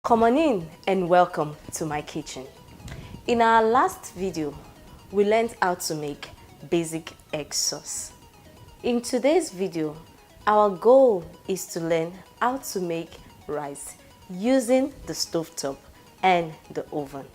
Come on in and welcome to my kitchen. In our last video, we learned how to make basic egg sauce. In today's video, our goal is to learn how to make rice using the stovetop and the oven.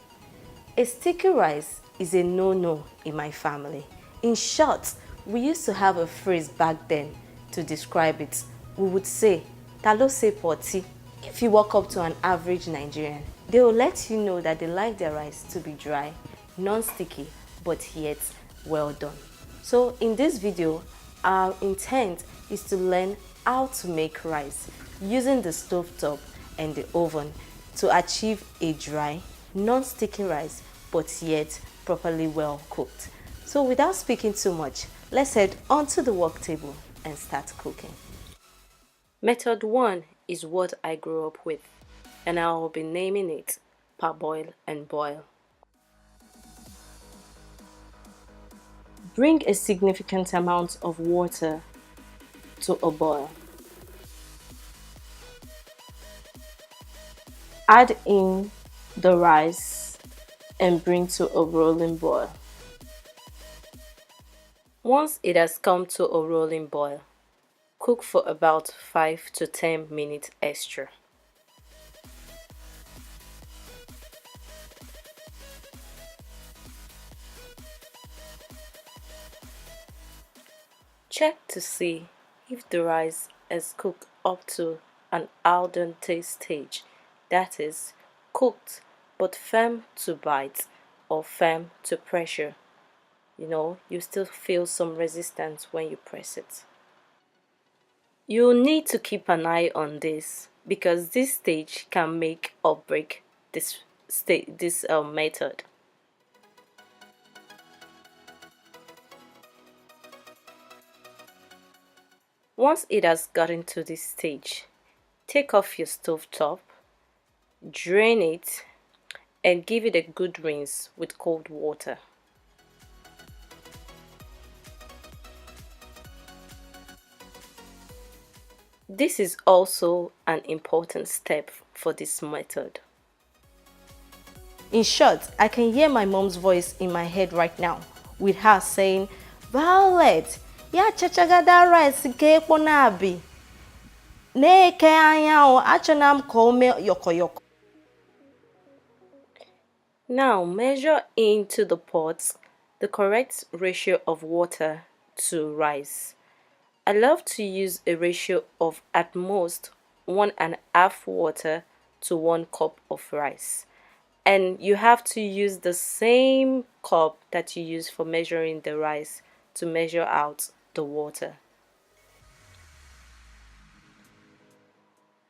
A sticky rice is a no-no in my family. In short, we used to have a phrase back then to describe it. We would say, "Ta ló ṣe potty?" If you walk up to an average Nigerian, they will let you know that they like their rice to be dry, non-sticky, but yet well done. So in this video, our intent is to learn how to make rice using the stovetop and the oven to achieve a dry, non-sticky rice, but yet properly well cooked. So without speaking too much, let's head onto the work table and start cooking. Method 1 is what I grew up with, and I will be naming it parboil and boil. Bring a significant amount of water to a boil. Add in the rice and bring to a rolling boil. Once it has come to a rolling boil, cook for about 5 to 10 minutes extra. Check to see if the rice is cooked up to an al dente stage, that is, cooked but firm to bite or firm to pressure. You still feel some resistance when you press it. You'll need to keep an eye on this because this stage can make or break this method. Once it has gotten to this stage, take off your stove top, drain it, and give it a good rinse with cold water. This is also an important step for this method. In short, I can hear my mom's voice in my head right now, with her saying, "Violet, ya chachagada rice ke ponabi. Ne ke anya o achanam kome yoko." Now measure into the pot the correct ratio of water to rice. I love to use a ratio of at most 1.5 water to 1 cup of rice. And you have to use the same cup that you use for measuring the rice to measure out the water.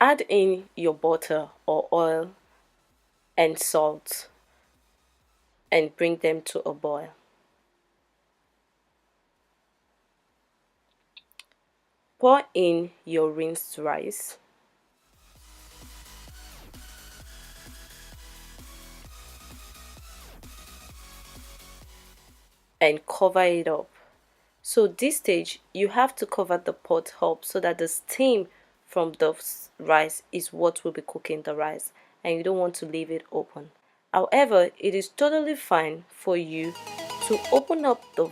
Add in your butter or oil and salt and bring them to a boil. Pour in your rinsed rice. And cover it up. So this stage, you have to cover the pot up so that the steam from the rice is what will be cooking the rice, and you don't want to leave it open. However, it is totally fine for you to open up the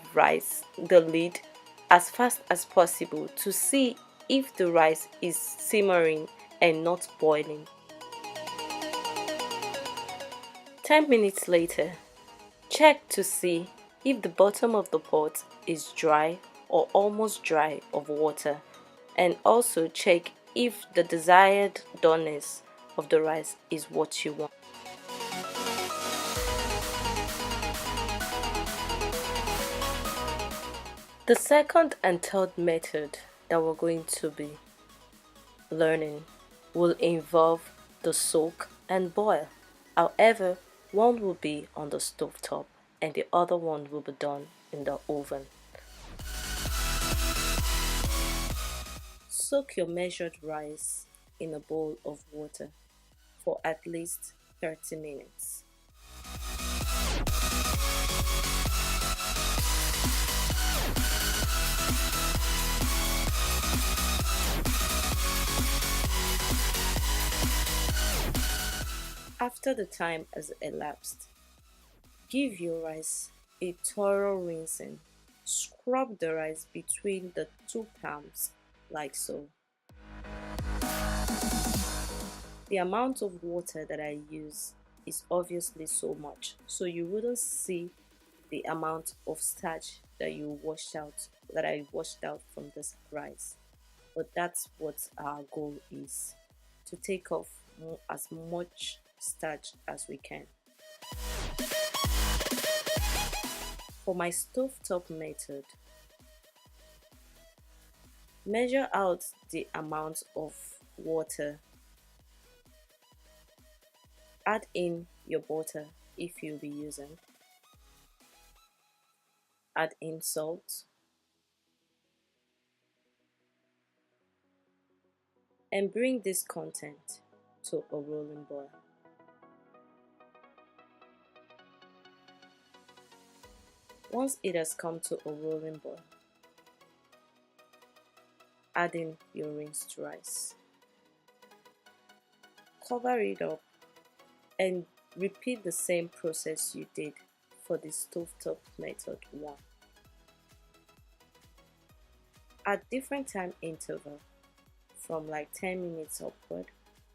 lid as fast as possible to see if the rice is simmering and not boiling. 10 minutes later, check to see if the bottom of the pot is dry or almost dry of water, and also check if the desired doneness of the rice is what you want. The second and third method that we're going to be learning will involve the soak and boil. However, one will be on the stovetop and the other one will be done in the oven. Soak your measured rice in a bowl of water for at least 30 minutes. After the time has elapsed, give your rice a thorough rinsing. Scrub the rice between the two palms like so. The amount of water that I use is obviously so much, so you wouldn't see the amount of starch that I washed out from this rice. But that's what our goal is, to take off as much starch as we can. For my stovetop method, measure out the amount of water. Add in your butter if you'll be using. Add in salt. And bring this content to a rolling boil. Once it has come to a rolling boil, add in your rinsed rice. Cover it up and repeat the same process you did for the stovetop method 1. At different time interval, from like 10 minutes upward,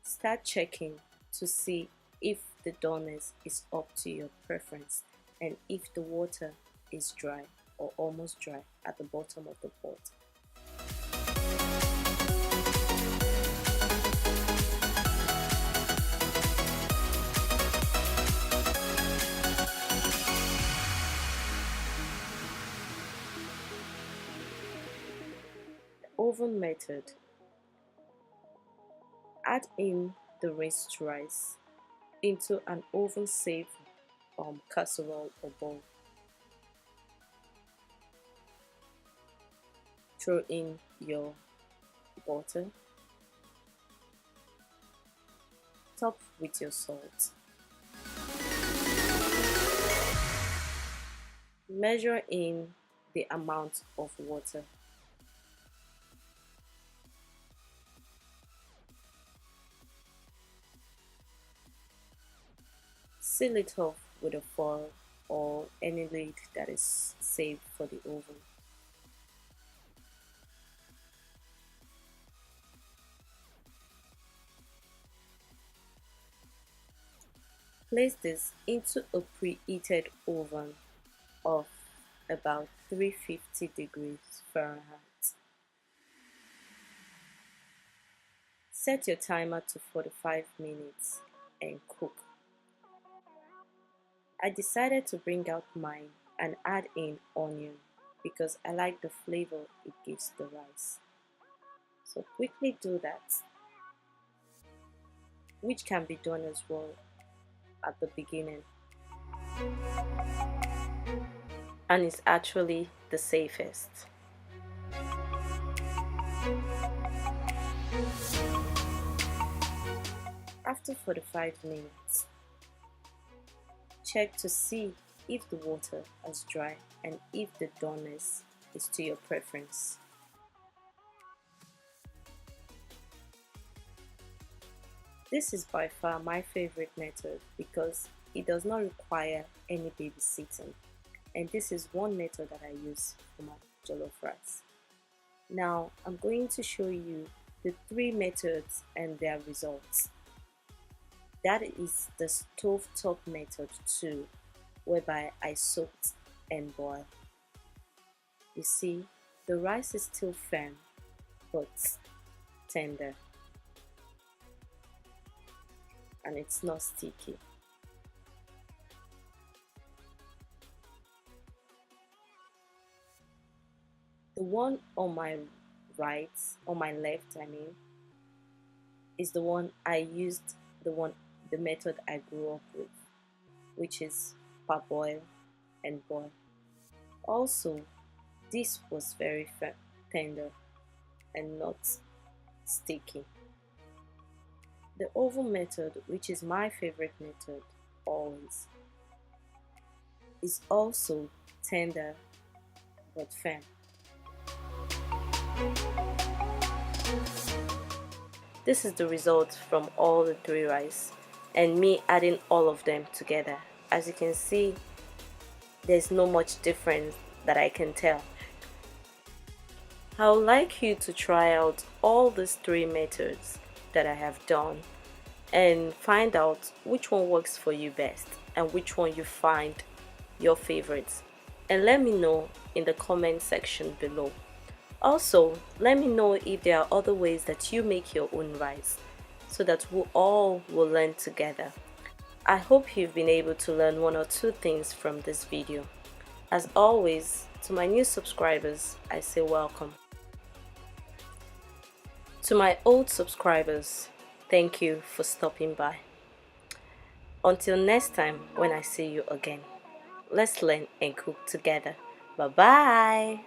start checking to see if the doneness is up to your preference and if the water is dry or almost dry at the bottom of the pot. Oven method. Add in the rinsed rice into an oven safe casserole or bowl. Throw in your butter. Top with your salt. Measure in the amount of water. Seal it off with a foil or any lid that is safe for the oven. Place this into a preheated oven of about 350 degrees Fahrenheit. Set your timer to 45 minutes and cook. I decided to bring out mine and add in onion because I like the flavor it gives the rice. So quickly do that, which can be done as well at the beginning. And it's actually the safest. After 45 minutes, check to see if the water is dry and if the doneness is to your preference. This is by far my favorite method because it does not require any babysitting, and this is one method that I use for my jollof rice. Now I'm going to show you the 3 methods and their results. That is the stovetop method 2, whereby I soaked and boiled. You see, the rice is still firm but tender, and it's not sticky. The one on my left, is the one I used, the method I grew up with, which is parboil and boil. Also, this was very tender and not sticky. The oven method, which is my favorite method always, is also tender but firm. This is the result from all the 3 rice. and me adding all of them together. As you can see, there's no much difference that I can tell. I would like you to try out all these 3 methods that I have done and find out which one works for you best and which one you find your favorites, and let me know in the comment section below. Also, let me know if there are other ways that you make your own rice so that we all will learn together. I hope you've been able to learn 1 or 2 things from this video. As always, to my new subscribers, I say welcome. To my old subscribers, thank you for stopping by. Until next time when I see you again, let's learn and cook together. Bye-bye.